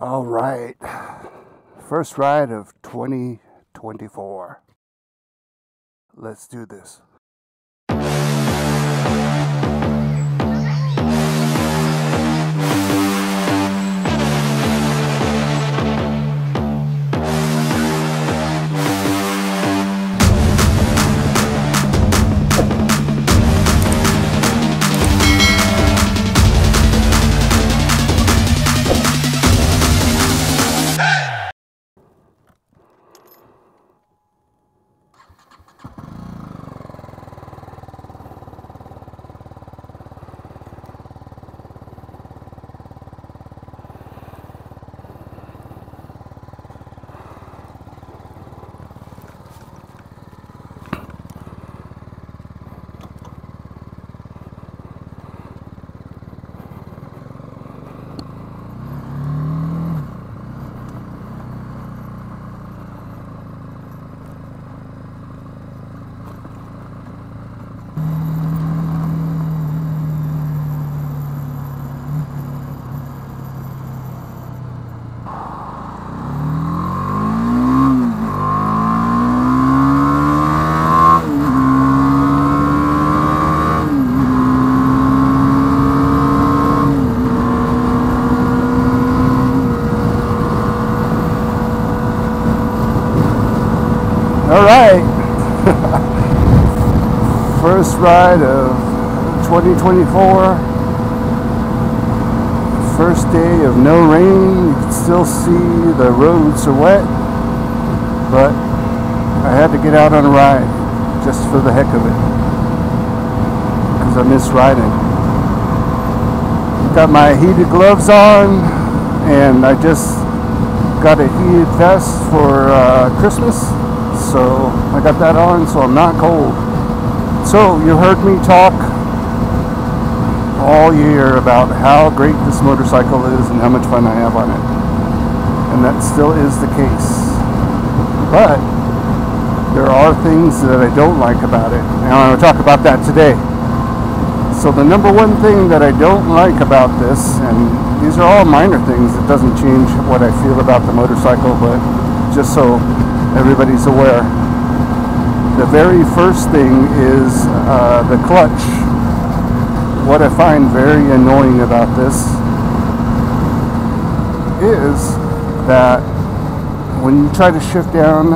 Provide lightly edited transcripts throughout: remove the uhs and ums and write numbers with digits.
All right, first ride of 2024. Let's do this. All right, first ride of 2024, first day of no rain. You can still see the roads are wet, but I had to get out on a ride just for the heck of it, because I miss riding. Got my heated gloves on, and I just got a heated vest for Christmas. So I got that on, so I'm not cold. So you heard me talk all year about how great this motorcycle is and how much fun I have on it. And that still is the case. But there are things that I don't like about it. And I want to talk about that today. So the number one thing that I don't like about this, and these are all minor things, it doesn't change what I feel about the motorcycle, but just so everybody's aware. The very first thing is the clutch. What I find very annoying about this is that when you try to shift down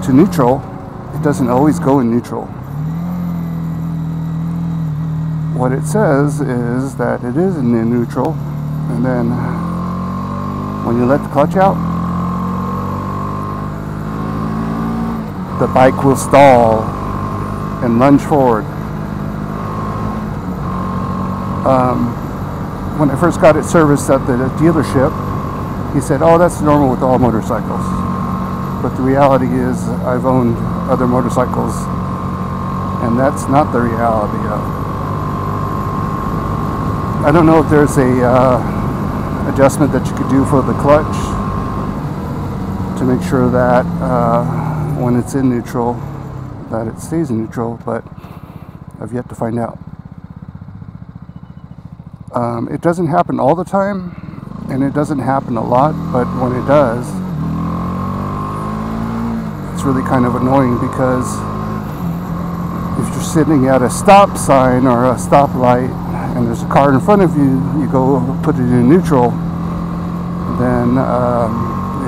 to neutral, it doesn't always go in neutral. What it says is that it is in neutral, and then when you let the clutch out, the bike will stall and lunge forward. When I first got it serviced at the dealership, he said, "Oh, that's normal with all motorcycles." But the reality is, I've owned other motorcycles, and that's not the reality of it. I don't know if there's a adjustment that you could do for the clutch to make sure that when it's in neutral, that it stays in neutral, but I've yet to find out. It doesn't happen all the time, and it doesn't happen a lot, but when it does, it's really kind of annoying, because if you're sitting at a stop sign or a stoplight and there's a car in front of you, you go put it in neutral, then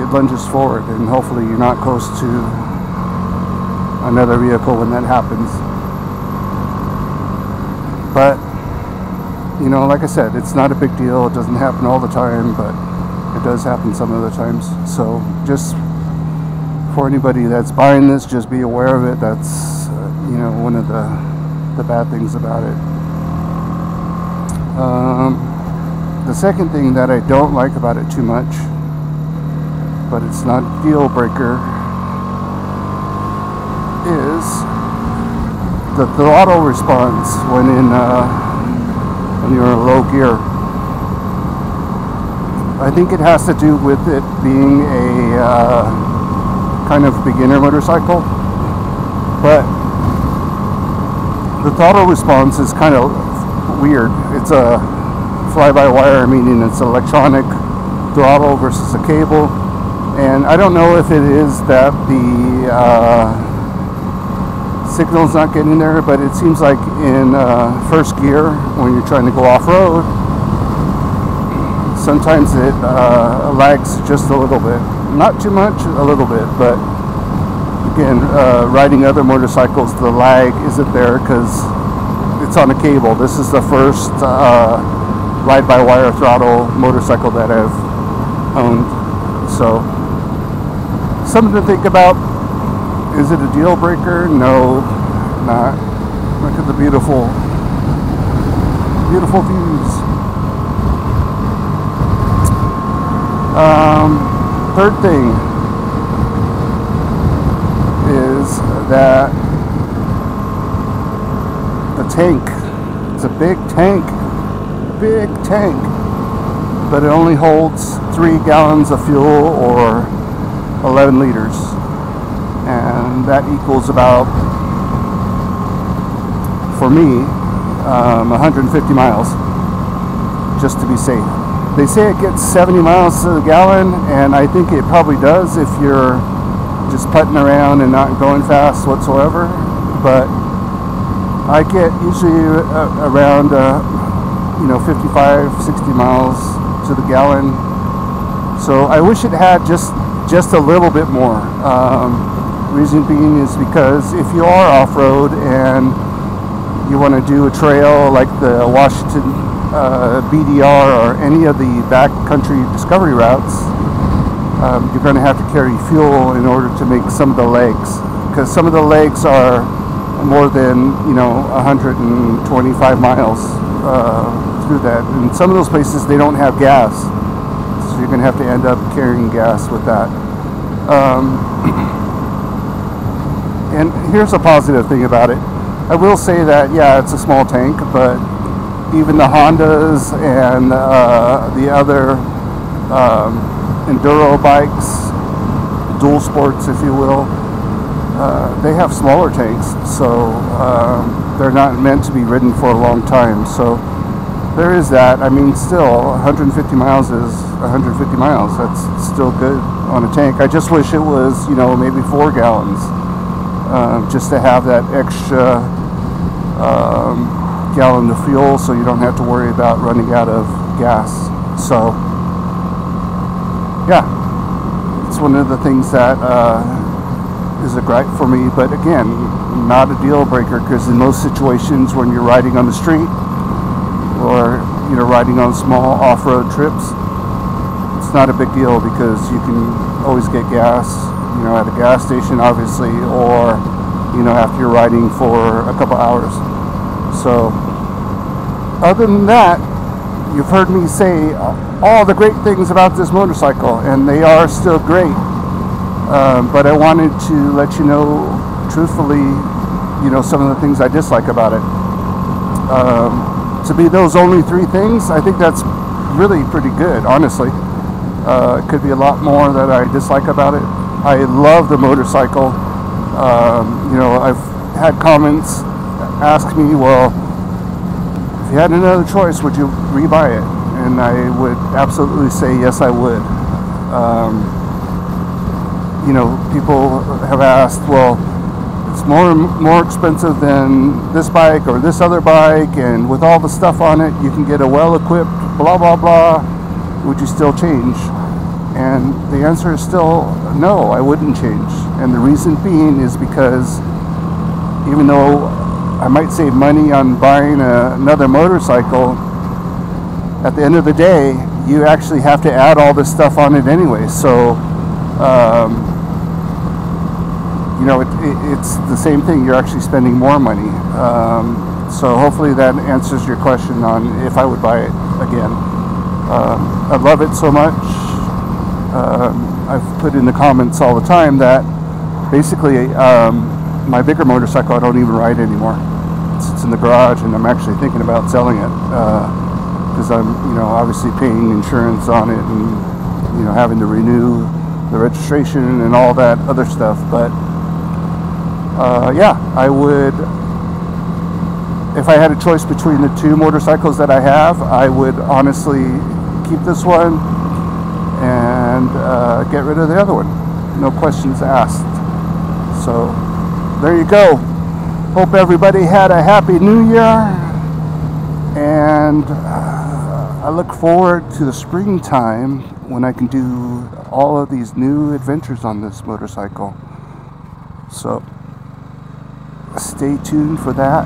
it lunges forward, and hopefully you're not close to another vehicle when that happens. But you know, like I said, it's not a big deal. It doesn't happen all the time, but it does happen some of the times. So just for anybody that's buying this, just be aware of it. That's you know, one of the bad things about it. The second thing that I don't like about it too much, but it's not a deal breaker, is the throttle response when you're in low gear. I think it has to do with it being a kind of beginner motorcycle, but the throttle response is kind of weird. It's a fly-by-wire, meaning it's electronic throttle versus a cable. And I don't know if it is that the signal's not getting there, but it seems like in first gear, when you're trying to go off-road, sometimes it lags just a little bit. Not too much, a little bit, but again, riding other motorcycles, the lag isn't there because it's on a cable. This is the first ride-by-wire throttle motorcycle that I've owned. So, something to think about. Is it a deal breaker? No, not. Look at the beautiful, beautiful views. Third thing is that the tank. It's a big tank, but it only holds 3 gallons of fuel or 11 liters, and that equals about, for me, 150 miles, just to be safe. They say it gets 70 miles to the gallon, and I think it probably does if you're just putting around and not going fast whatsoever, but I get usually around 55, 60 miles to the gallon. So I wish it had just a little bit more. Reason being is because if you are off-road and you want to do a trail like the Washington BDR or any of the backcountry discovery routes, you're going to have to carry fuel in order to make some of the legs, because some of the legs are more than 125 miles through that, and some of those places they don't have gas, so you're going to have to end up carrying gas with that. And here's a positive thing about it. I will say that, yeah, it's a small tank, but even the Hondas and the other enduro bikes, dual sports if you will, they have smaller tanks, so they're not meant to be ridden for a long time. So there is that. I mean, still 150 miles is 150 miles. That's still good on a tank. I just wish it was, maybe 4 gallons, just to have that extra gallon of fuel, so you don't have to worry about running out of gas. So yeah, it's one of the things that is a gripe for me, but again, not a deal breaker, because in most situations when you're riding on the street or riding on small off-road trips, it's not a big deal, because you can always get gas at a gas station, obviously, or after you're riding for a couple hours. So other than that, you've heard me say all the great things about this motorcycle, and they are still great, but I wanted to let you know truthfully some of the things I dislike about it. To be those only 3 things, I think that's really pretty good, honestly. It could be a lot more that I dislike about it. I love the motorcycle. I've had comments ask me, well, if you had another choice, would you rebuy it? And I would absolutely say yes, I would. People have asked, well, it's more expensive than this bike or this other bike, and with all the stuff on it, you can get a well-equipped blah blah blah. Would you still change? And the answer is still no, I wouldn't change. And the reason being is because even though I might save money on buying another motorcycle, at the end of the day, you actually have to add all this stuff on it anyway. So, it's the same thing. You're actually spending more money. So hopefully that answers your question on if I would buy it again. I love it so much. I've put in the comments all the time that basically my bigger motorcycle I don't even ride anymore. It sits in the garage, and I'm actually thinking about selling it because I'm obviously paying insurance on it, and having to renew the registration and all that other stuff. But yeah, I would if I had a choice between the two motorcycles that I have, I would honestly keep this one and get rid of the other one. No questions asked. So there you go. Hope everybody had a happy new year, and I look forward to the springtime when I can do all of these new adventures on this motorcycle. So stay tuned for that,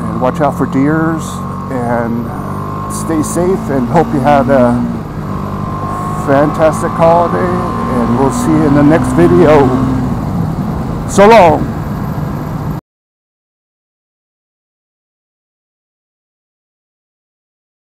and watch out for deers, and stay safe, and hope you had a fantastic holiday, and we'll see you in the next video. So long.